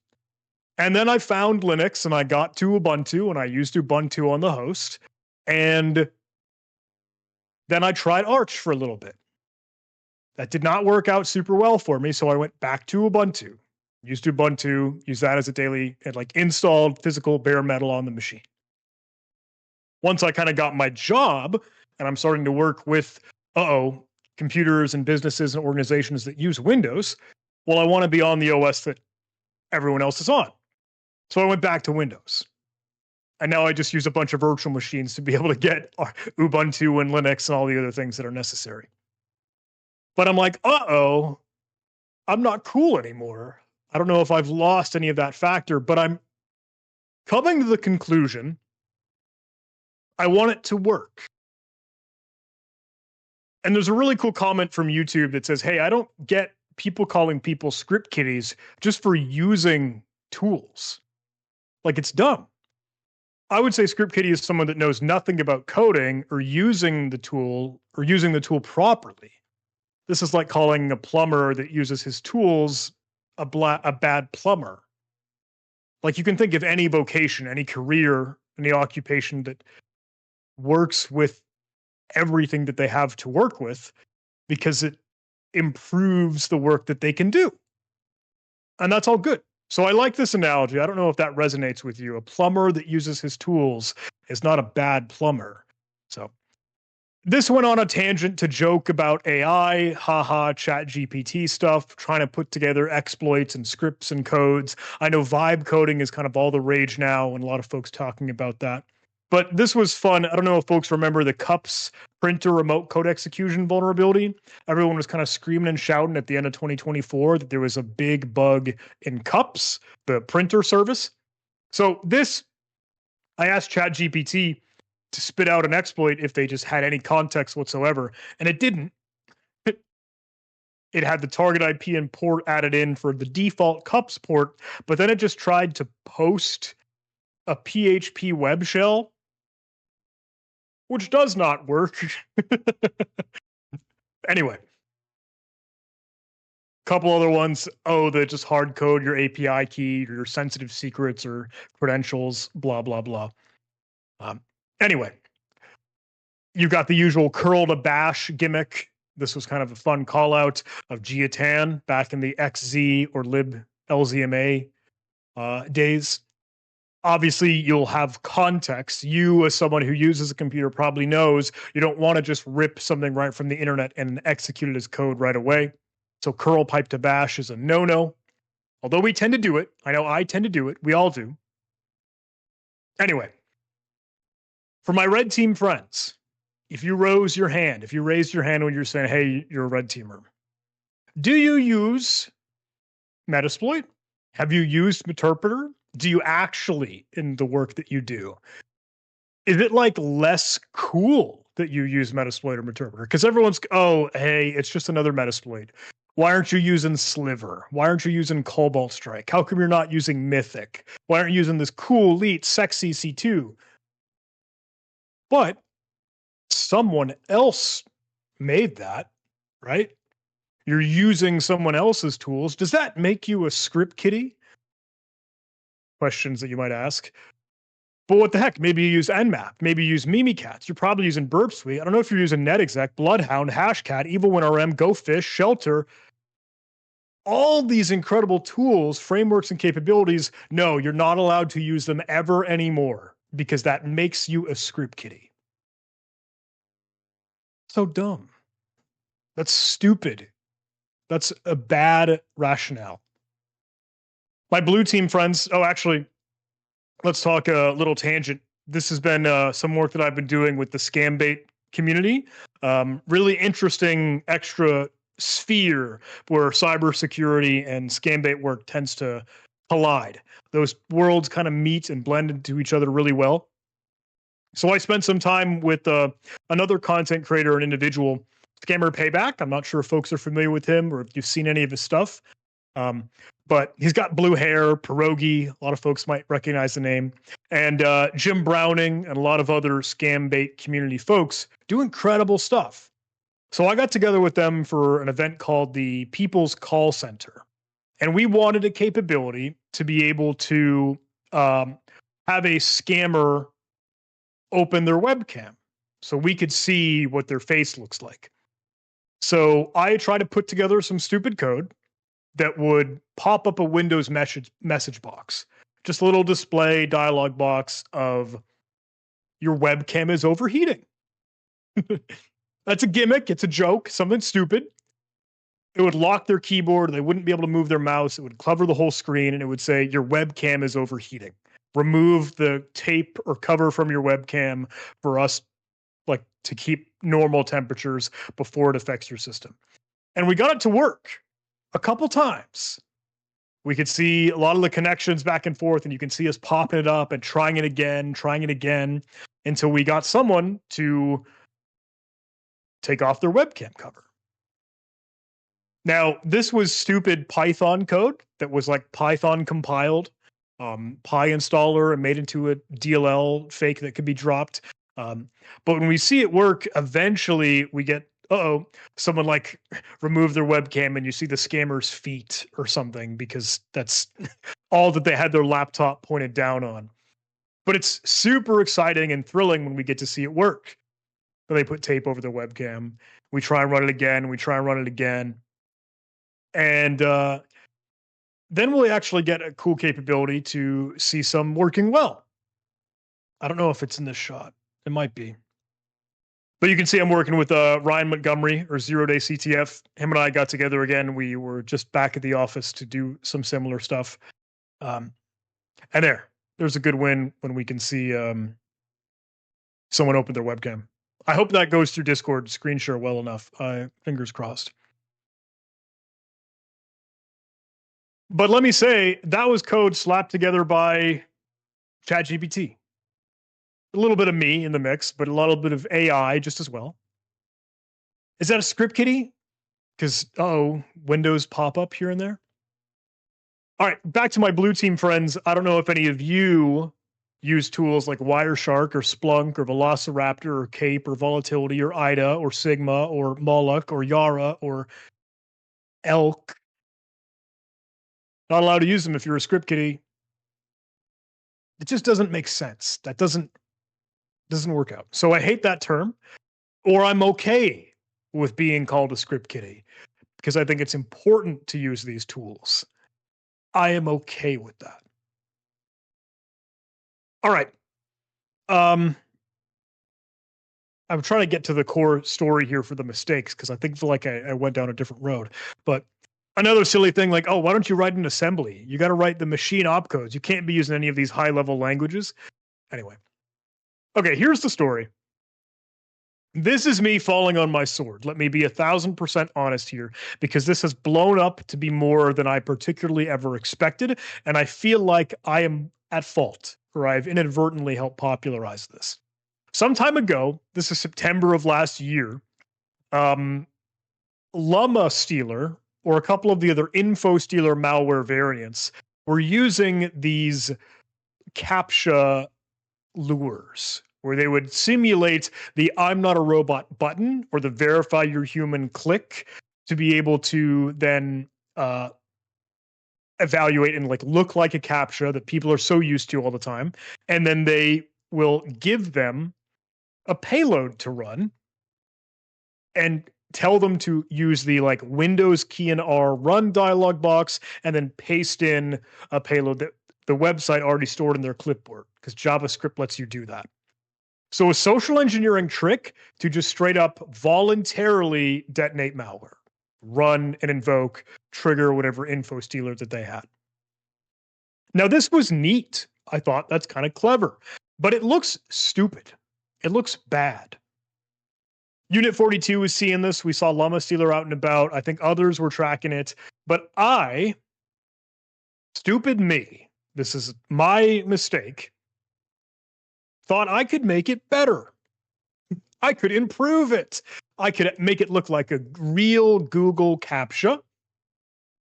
And then I found Linux and I got to Ubuntu and I used Ubuntu on the host. And then I tried Arch for a little bit. That did not work out super well for me. So I went back to Ubuntu, used that as a daily, and like installed physical bare metal on the machine. Once I kind of got my job and I'm starting to work with, computers and businesses and organizations that use Windows, well, I want to be on the OS that everyone else is on. So I went back to Windows. And now I just use a bunch of virtual machines to be able to get Ubuntu and Linux and all the other things that are necessary. But I'm like, I'm not cool anymore. I don't know if I've lost any of that factor, but I'm coming to the conclusion I want it to work. And there's a really cool comment from YouTube that says, hey, I don't get people calling people script kiddies just for using tools. Like, it's dumb. I would say script kiddie is someone that knows nothing about coding or using the tool properly. This is like calling a plumber that uses his tools a bad plumber. Like, you can think of any vocation, any career, any occupation that works with everything that they have to work with because it improves the work that they can do. And that's all good. So I like this analogy. I don't know if that resonates with you. A plumber that uses his tools is not a bad plumber. So this went on a tangent to joke about AI, chat GPT stuff, trying to put together exploits and scripts and codes. I know vibe coding is kind of all the rage now and a lot of folks talking about that. But this was fun. I don't know if folks remember the CUPS printer remote code execution vulnerability. Everyone was kind of screaming and shouting at the end of 2024 that there was a big bug in CUPS, the printer service. So this, I asked ChatGPT to spit out an exploit if they just had any context whatsoever, and it didn't. It had the target IP and port added in for the default CUPS port, but then it just tried to post a PHP web shell, which does not work. Anyway, couple other ones. Oh, they just hard code your API key, your sensitive secrets or credentials, blah, blah, blah. Anyway, you got the usual curl to bash gimmick. This was kind of a fun call out of Geotan back in the XZ or liblzma days. Obviously, you'll have context. You, as someone who uses a computer, probably knows you don't want to just rip something right from the internet and execute it as code right away. So curl pipe to bash is a no-no. Although we tend to do it. I know I tend to do it. We all do. Anyway, for my red team friends, if you raised your hand when you're saying, hey, you're a red teamer, do you use Metasploit? Have you used Meterpreter? Do you actually, in the work that you do, is it like less cool that you use Metasploit or Meterpreter? Because everyone's, oh, hey, it's just another Metasploit. Why aren't you using Sliver? Why aren't you using Cobalt Strike? How come you're not using Mythic? Why aren't you using this cool, elite, sexy C2? But someone else made that, right? You're using someone else's tools. Does that make you a script kiddie? Questions that you might ask. But what the heck? Maybe you use Nmap. Maybe you use Mimikatz. You're probably using Burp Suite. I don't know if you're using NetExec, Bloodhound, Hashcat, EvilWinRM, GoFish, Shelter. All these incredible tools, frameworks, and capabilities. No, you're not allowed to use them ever anymore because that makes you a script kiddie. So dumb. That's stupid. That's a bad rationale. My blue team friends, oh, actually, let's talk a little tangent. This has been some work that I've been doing with the Scambait community. Really interesting extra sphere where cybersecurity and Scambait work tends to collide. Those worlds kind of meet and blend into each other really well. So I spent some time with another content creator, an individual, Scammer Payback. I'm not sure if folks are familiar with him or if you've seen any of his stuff. But he's got blue hair, pierogi. A lot of folks might recognize the name. And Jim Browning and a lot of other Scambait community folks do incredible stuff. So I got together with them for an event called the People's Call Center. And we wanted a capability to be able to have a scammer open their webcam so we could see what their face looks like. So I tried to put together some stupid code that would pop up a Windows message box, just a little display dialog box of your webcam is overheating. That's a gimmick. It's a joke, something stupid. It would lock their keyboard. They wouldn't be able to move their mouse. It would cover the whole screen and it would say your webcam is overheating. Remove the tape or cover from your webcam for us to keep normal temperatures before it affects your system. And we got it to work a couple times. We could see a lot of the connections back and forth, and you can see us popping it up and trying it again until we got someone to take off their webcam cover. Now, this was stupid Python code that was like Python compiled, PyInstaller and made into a DLL fake that could be dropped. But when we see it work, eventually we get, someone like remove their webcam and you see the scammer's feet or something because that's all that they had their laptop pointed down on. But it's super exciting and thrilling when we get to see it work. When they put tape over their webcam, we try and run it again. And then we'll actually get a cool capability to see some working well. I don't know if it's in this shot. It might be. But you can see I'm working with Ryan Montgomery or Zero Day CTF. Him and I got together again. We were just back at the office to do some similar stuff. And there's a good win when we can see Someone opened their webcam. I hope that goes through Discord screen share well enough. Fingers crossed. But let me say, that was code slapped together by ChatGPT. A little bit of me in the mix, but a little bit of AI just as well. Is that a script kiddie? Because, windows pop up here and there. All right, back to my blue team friends. I don't know if any of you use tools like Wireshark or Splunk or Velociraptor or Cape or Volatility or IDA or Sigma or Moloch or Yara or Elk. Not allowed to use them if you're a script kiddie. It just doesn't make sense. That doesn't work out. So I hate that term, or I'm okay with being called a script kiddie because I think it's important to use these tools. I am okay with that. All right. I'm trying to get to the core story here for the mistakes because I think like I went down a different road. But another silly thing like, why don't you write an assembly? You got to write the machine opcodes. You can't be using any of these high-level languages. Anyway. Okay, here's the story. This is me falling on my sword. Let me be 1,000% honest here, because this has blown up to be more than I particularly ever expected, and I feel like I am at fault, or I've inadvertently helped popularize this. Some time ago, this is September of last year, Llama Stealer, or a couple of the other Info Stealer malware variants, were using these CAPTCHA lures, where they would simulate the I'm not a robot button or the verify you're human click to be able to then evaluate and like look like a CAPTCHA that people are so used to all the time. And then they will give them a payload to run and tell them to use the like Windows key and R run dialog box and then paste in a payload that the website already stored in their clipboard, because JavaScript lets you do that. So a social engineering trick to just straight up voluntarily detonate malware, run and invoke, trigger whatever info stealer that they had. Now this was neat. I thought that's kind of clever, but it looks stupid. It looks bad. Unit 42 was seeing this. We saw Llama Stealer out and about. I think others were tracking it, but I, stupid me, this is my mistake, thought I could make it better. I could improve it. I could make it look like a real Google CAPTCHA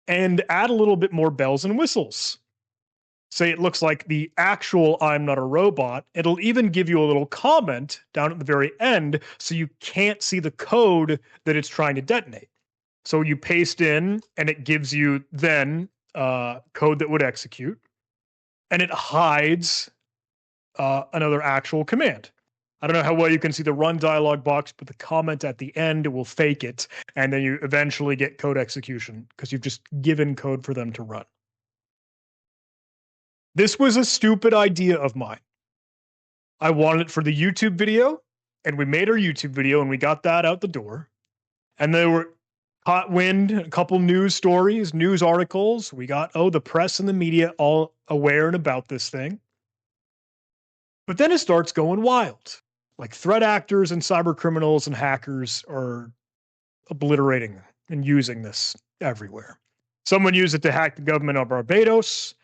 and add a little bit more bells and whistles. Say it looks like the actual I'm not a robot. It'll even give you a little comment down at the very end so you can't see the code that it's trying to detonate. So you paste in and it gives you then code that would execute, and it hides another actual command. I don't know how well you can see the run dialog box, but the comment at the end will fake it, and then you eventually get code execution because you've just given code for them to run. This was a stupid idea of mine. I wanted it for the YouTube video, and we made our YouTube video, and we got that out the door. And there were caught wind, a couple news stories, news articles. We got, the press and the media all aware and about this thing. But then it starts going wild. Like threat actors and cyber criminals and hackers are obliterating and using this everywhere. Someone used it to hack the government of Barbados.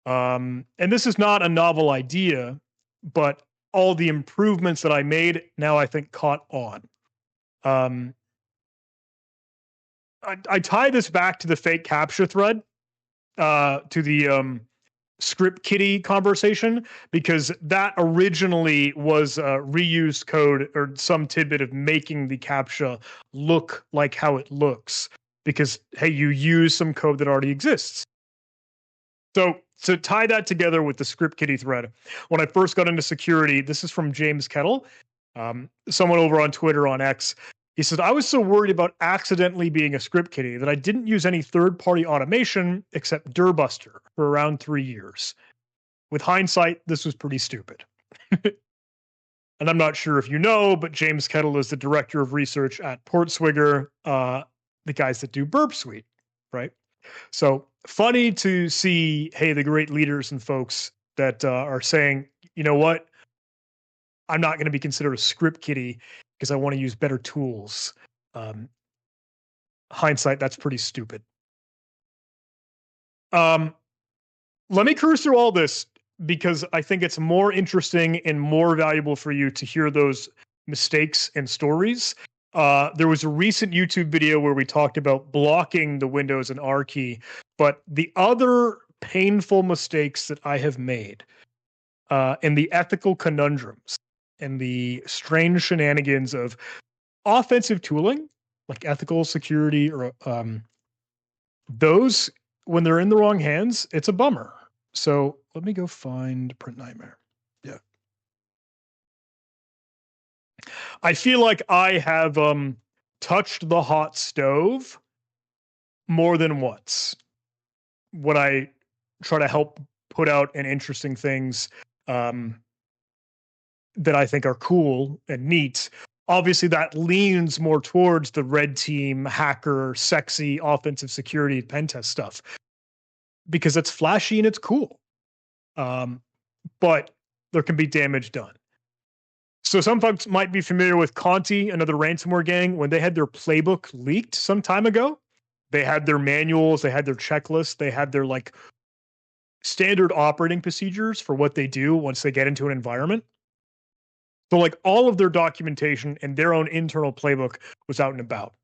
And this is not a novel idea, but all the improvements that I made now I think caught on. I tie this back to the fake CAPTCHA thread, to the script kiddie conversation, because that originally was reused code or some tidbit of making the CAPTCHA look like how it looks, because, hey, you use some code that already exists. So to tie that together with the script kiddie thread, when I first got into security, this is from James Kettle, someone over on Twitter on X. He says, I was so worried about accidentally being a script kiddie that I didn't use any third-party automation except Dirbuster for around 3 years. With hindsight, this was pretty stupid. And I'm not sure if you know, but James Kettle is the director of research at Portswigger, the guys that do Burp Suite, right? So funny to see, hey, the great leaders and folks that are saying, you know what? I'm not going to be considered a script kiddie because I want to use better tools. Hindsight, that's pretty stupid. Let me cruise through all this because I think it's more interesting and more valuable for you to hear those mistakes and stories. There was a recent YouTube video where we talked about blocking the Windows and R key, but the other painful mistakes that I have made and the ethical conundrums and the strange shenanigans of offensive tooling, like ethical security, or those, when they're in the wrong hands, it's a bummer. So let me go find Print Nightmare. Yeah. I feel like I have touched the hot stove more than once when I try to help put out an interesting things that I think are cool and neat. Obviously, that leans more towards the red team, hacker, sexy, offensive security, pen test stuff because it's flashy and it's cool. But there can be damage done. So some folks might be familiar with Conti, another ransomware gang. When they had their playbook leaked some time ago, they had their manuals, they had their checklists, they had their like standard operating procedures for what they do once they get into an environment. So like all of their documentation and their own internal playbook was out and about.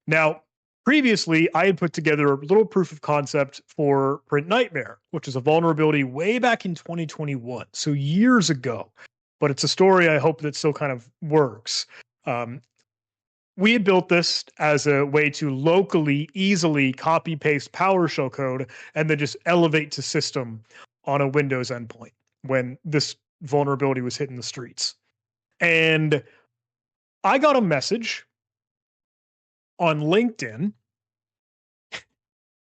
Now, previously, I had put together a little proof of concept for Print Nightmare, which is a vulnerability way back in 2021, so years ago. But it's a story I hope that still kind of works. We had built this as a way to locally, easily copy-paste PowerShell code and then just elevate to system on a Windows endpoint when this vulnerability was hitting the streets. And I got a message on LinkedIn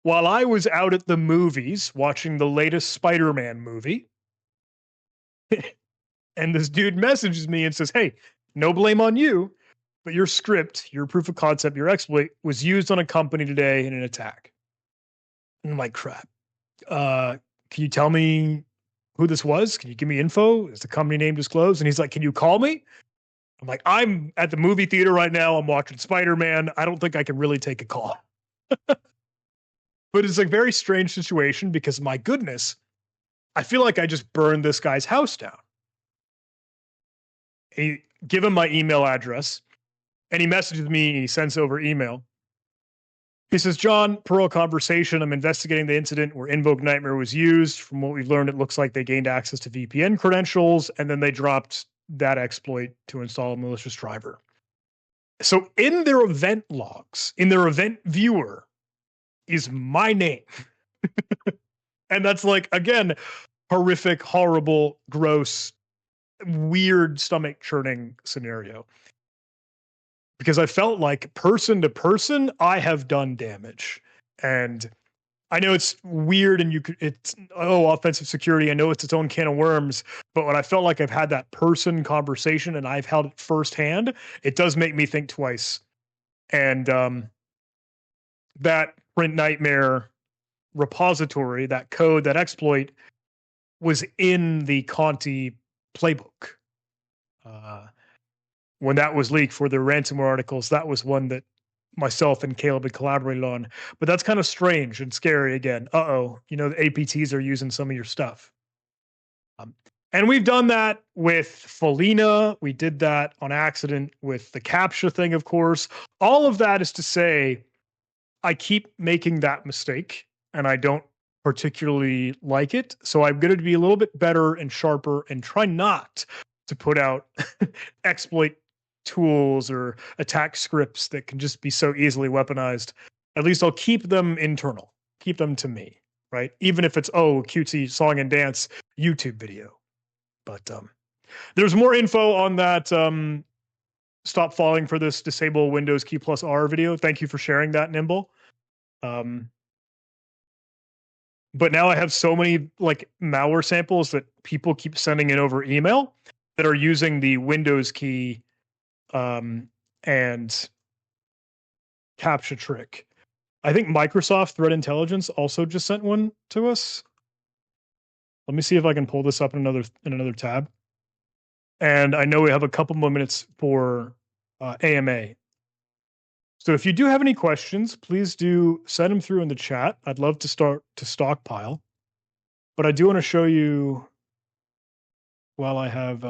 while I was out at the movies watching the latest Spider-Man movie. And this dude messages me and says, hey, no blame on you, but your script, your proof of concept, your exploit was used on a company today in an attack. And I'm like, crap. Can you tell me who this was? Can you give me info? Is the company name disclosed? And he's like, can you call me? I'm like, I'm at the movie theater right now. I'm watching Spider-Man. I don't think I can really take a call. But it's a very strange situation because, my goodness, I feel like I just burned this guy's house down. He give him my email address, and he messages me. He sends over email. He says, John, per our conversation, I'm investigating the incident where Invoke Nightmare was used. From what we've learned, it looks like they gained access to VPN credentials, and then they dropped that exploit to install a malicious driver. So in their event logs, in their event viewer, is my name. And that's like, again, horrific, horrible, gross, weird stomach churning scenario. Because I felt like person to person, I have done damage. And I know it's weird and it's offensive security. I know it's its own can of worms, but when I felt like I've had that person conversation and I've held it firsthand, it does make me think twice. And that Print Nightmare repository, that code, that exploit was in the Conti playbook. When that was leaked for the ransomware articles, that was one that myself and Caleb had collaborated on. But that's kind of strange and scary again. The APTs are using some of your stuff. And we've done that with Felina. We did that on accident with the CAPTCHA thing, of course. All of that is to say, I keep making that mistake, and I don't particularly like it. So I'm going to be a little bit better and sharper and try not to put out exploit tools or attack scripts that can just be so easily weaponized. At least I'll keep them internal, keep them to me, right? Even if it's, cutesy song and dance YouTube video. But there's more info on that stop falling for this disable Windows key plus R video. Thank you for sharing that, Nimble. But now I have so many like malware samples that people keep sending in over email that are using the Windows key and CAPTCHA trick. I think Microsoft Threat Intelligence also just sent one to us. Let me see if I can pull this up in another tab. And I know we have a couple more minutes for AMA. So if you do have any questions, please do send them through in the chat. I'd love to start to stockpile. But I do want to show you, while I have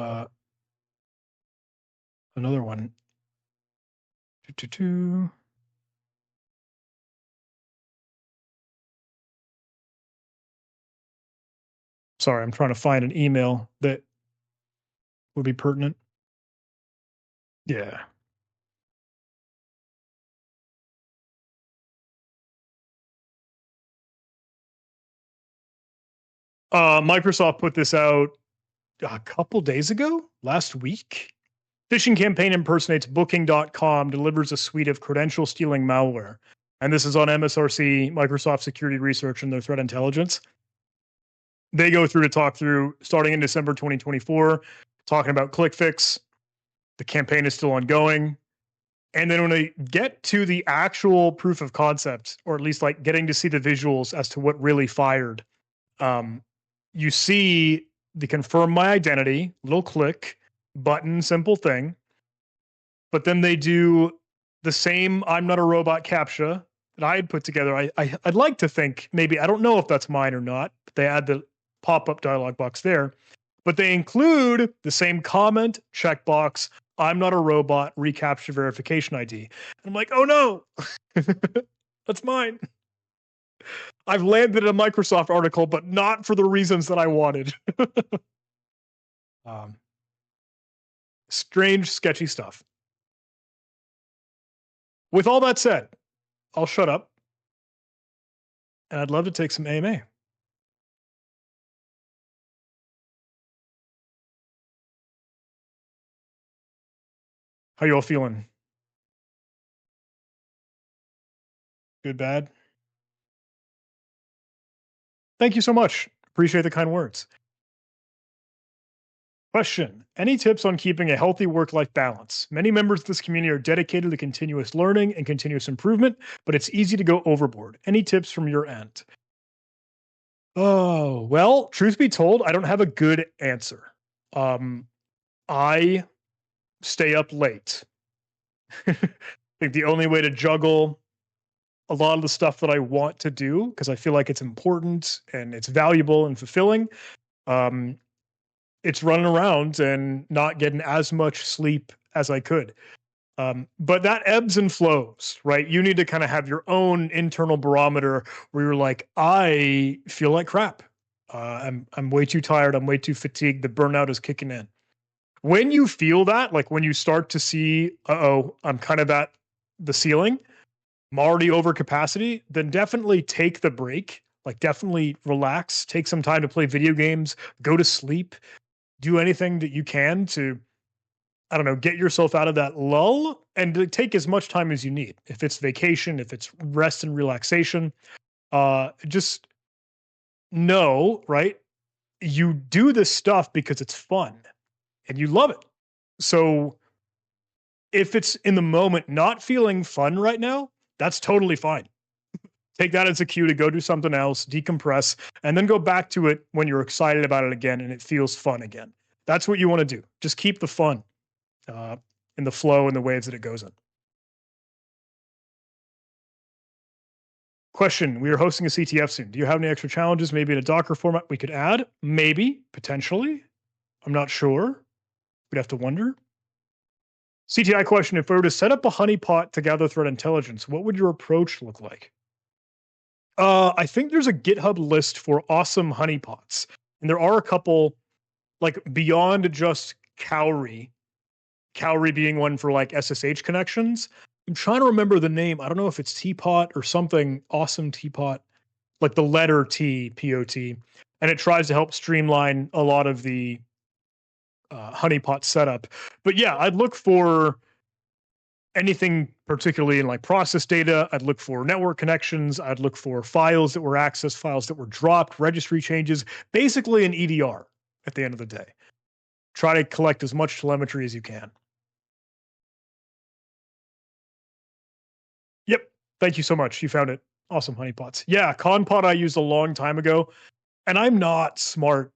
another one. Sorry, I'm trying to find an email that would be pertinent. Yeah. Microsoft put this out a couple days ago, last week. Phishing campaign impersonates Booking.com, delivers a suite of credential stealing malware. And this is on MSRC, Microsoft Security Research, and their threat intelligence. They go through to talk through, starting in December 2024, talking about ClickFix. The campaign is still ongoing. And then when they get to the actual proof of concept, or at least like getting to see the visuals as to what really fired, you see the confirm my identity, little click, button, simple thing. But then they do the same I'm not a robot CAPTCHA that I had put together. I'd like to think maybe, I don't know if that's mine or not, but they add the pop-up dialog box there. But they include the same comment, checkbox, I'm not a robot, reCAPTCHA verification ID. And I'm like, oh no, that's mine. I've landed a Microsoft article, but not for the reasons that I wanted. Strange, sketchy stuff. With all that said, I'll shut up. And I'd love to take some AMA. How you all feeling? Good, bad? Thank you so much. Appreciate the kind words. Question. Any tips on keeping a healthy work-life balance? Many members of this community are dedicated to continuous learning and continuous improvement, but it's easy to go overboard. Any tips from your end? Oh, well, truth be told, I don't have a good answer. I stay up late. I think the only way to juggle a lot of the stuff that I want to do, because I feel like it's important and it's valuable and fulfilling, it's running around and not getting as much sleep as I could. But that ebbs and flows, right? You need to kind of have your own internal barometer where you're like, I feel like crap. I'm way too tired. I'm way too fatigued. The burnout is kicking in. When you feel that, like when you start to see, I'm kind of at the ceiling, I'm already over capacity, then definitely take the break. Like definitely relax, take some time to play video games, go to sleep, do anything that you can to, I don't know, get yourself out of that lull and to take as much time as you need. If it's vacation, if it's rest and relaxation, just know, right? You do this stuff because it's fun and you love it. So if it's in the moment not feeling fun right now, that's totally fine. Take that as a cue to go do something else, decompress, and then go back to it when you're excited about it again and it feels fun again. That's what you want to do. Just keep the fun in the flow and the waves that it goes in. Question, we are hosting a CTF soon. Do you have any extra challenges, maybe in a Docker format we could add? Maybe, potentially. I'm not sure. We'd have to wonder. CTI question, if we were to set up a honeypot to gather threat intelligence, what would your approach look like? I think there's a GitHub list for awesome honeypots. And there are a couple, like beyond just Cowrie being one for like SSH connections. I'm trying to remember the name. I don't know if it's Teapot or something, awesome Teapot, like the letter T, P-O-T. And it tries to help streamline a lot of the honeypot setup. But yeah, I'd look for anything particularly in like process data. I'd look for network connections. I'd look for files that were accessed, files that were dropped, registry changes, basically an EDR at the end of the day. Try to collect as much telemetry as you can. Yep. Thank you so much. You found it. Awesome honeypots. Yeah, Conpot I used a long time ago, and I'm not smart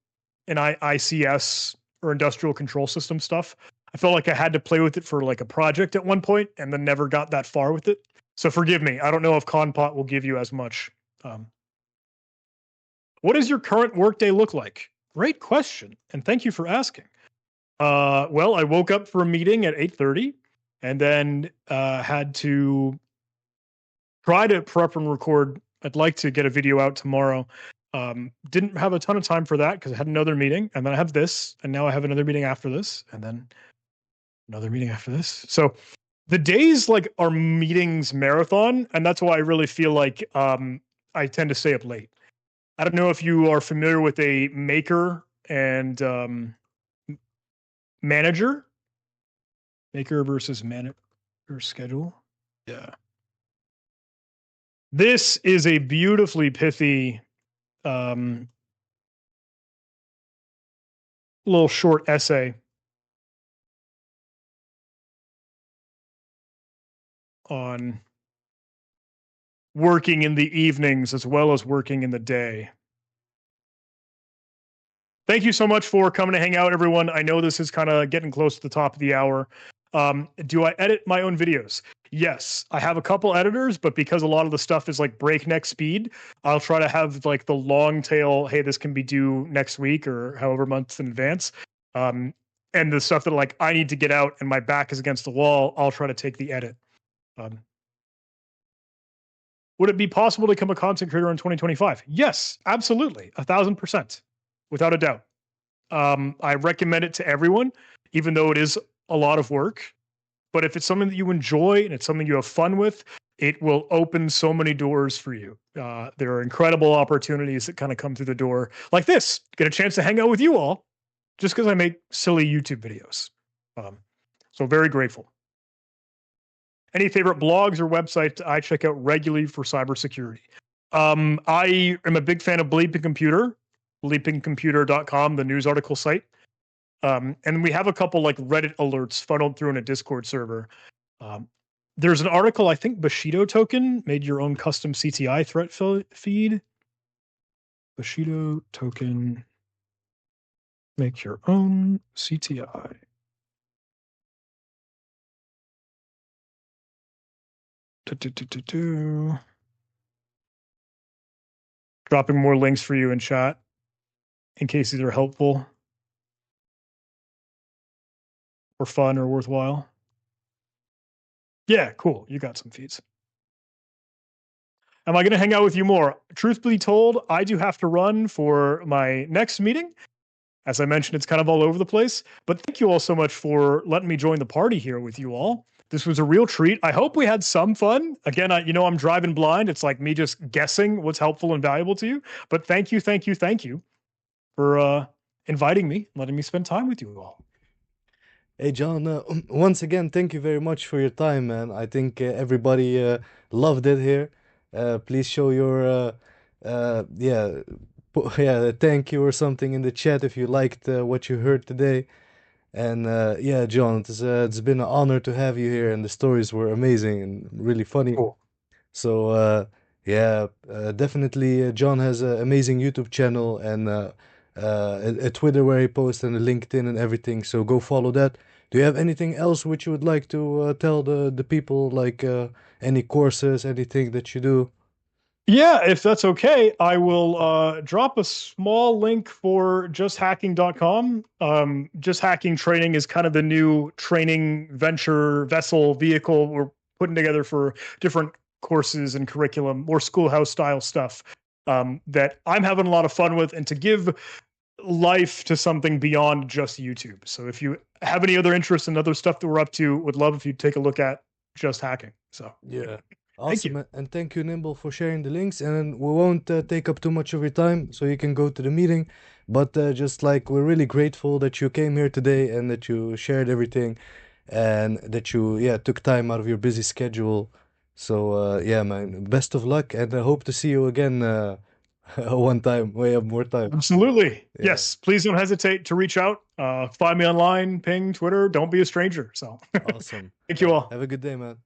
in ICS or industrial control system stuff. I felt like I had to play with it for like a project at one point and then never got that far with it. So forgive me. I don't know if Conpot will give you as much. What does your current workday look like? Great question. And thank you for asking. Well, I woke up for a meeting at 8:30 and then had to try to prep and record. I'd like to get a video out tomorrow. Didn't have a ton of time for that because I had another meeting, and then I have this, and now I have another meeting after this, and then another meeting after this. So the days like are meetings marathon, and that's why I really feel like I tend to stay up late. I don't know if you are familiar with a maker and manager versus manager schedule. Yeah. This is a beautifully pithy little short essay on working in the evenings as well as working in the day. Thank you so much for coming to hang out, everyone. I know this is kind of getting close to the top of the hour. Do I edit my own videos? Yes, I have a couple editors, but because a lot of the stuff is like breakneck speed, I'll try to have like the long tail, hey, this can be due next week or however months in advance. And the stuff that like I need to get out and my back is against the wall, I'll try to take the edit. Would it be possible to become a content creator in 2025? Yes, absolutely. 1,000%, without a doubt. I recommend it to everyone, even though it is a lot of work. But if it's something that you enjoy and it's something you have fun with, it will open so many doors for you. There are incredible opportunities that kind of come through the door like this. Get a chance to hang out with you all just because I make silly YouTube videos. So very grateful. Any favorite blogs or websites I check out regularly for cybersecurity? I am a big fan of Bleeping Computer, bleepingcomputer.com, the news article site. And we have a couple like Reddit alerts funneled through in a Discord server. There's an article, I think Bushido Token made your own custom CTI threat feed. Bushido Token, make your own CTI. Dropping more links for you in chat in case these are helpful or fun or worthwhile. Yeah, cool. You got some feeds. Am I going to hang out with you more? Truth be told, I do have to run for my next meeting. As I mentioned, it's kind of all over the place. But thank you all so much for letting me join the party here with you all. This was a real treat. I hope we had some fun. Again, I'm driving blind. It's like me just guessing what's helpful and valuable to you. But thank you for inviting me, letting me spend time with you all. Hey, John, once again, thank you very much for your time, man. I think everybody loved it here. Please show your, thank you or something in the chat if you liked what you heard today. And yeah, John, it's been an honor to have you here, and the stories were amazing and really funny. Cool. So definitely, John has an amazing YouTube channel and a Twitter where he posts and a LinkedIn and everything. So go follow that. Do you have anything else which you would like to tell the people, like any courses, anything that you do? Yeah, if that's okay, I will drop a small link for justhacking.com. Just Hacking training is kind of the new training venture vessel vehicle we're putting together for different courses and curriculum, more schoolhouse style stuff that I'm having a lot of fun with, and to give life to something beyond just YouTube. So if you have any other interest in other stuff that we're up to, would love if you take a look at Just Hacking. So yeah. Thank you. Awesome, and thank you, Nimble, for sharing the links. And we won't take up too much of your time, so you can go to the meeting. But just like we're really grateful that you came here today and that you shared everything, and that you took time out of your busy schedule. So yeah, man, best of luck, and I hope to see you again one time. We have more time. Absolutely. Yeah. Yes. Please don't hesitate to reach out. Find me online, ping, Twitter. Don't be a stranger. So Awesome. thank you all. Have a good day, man.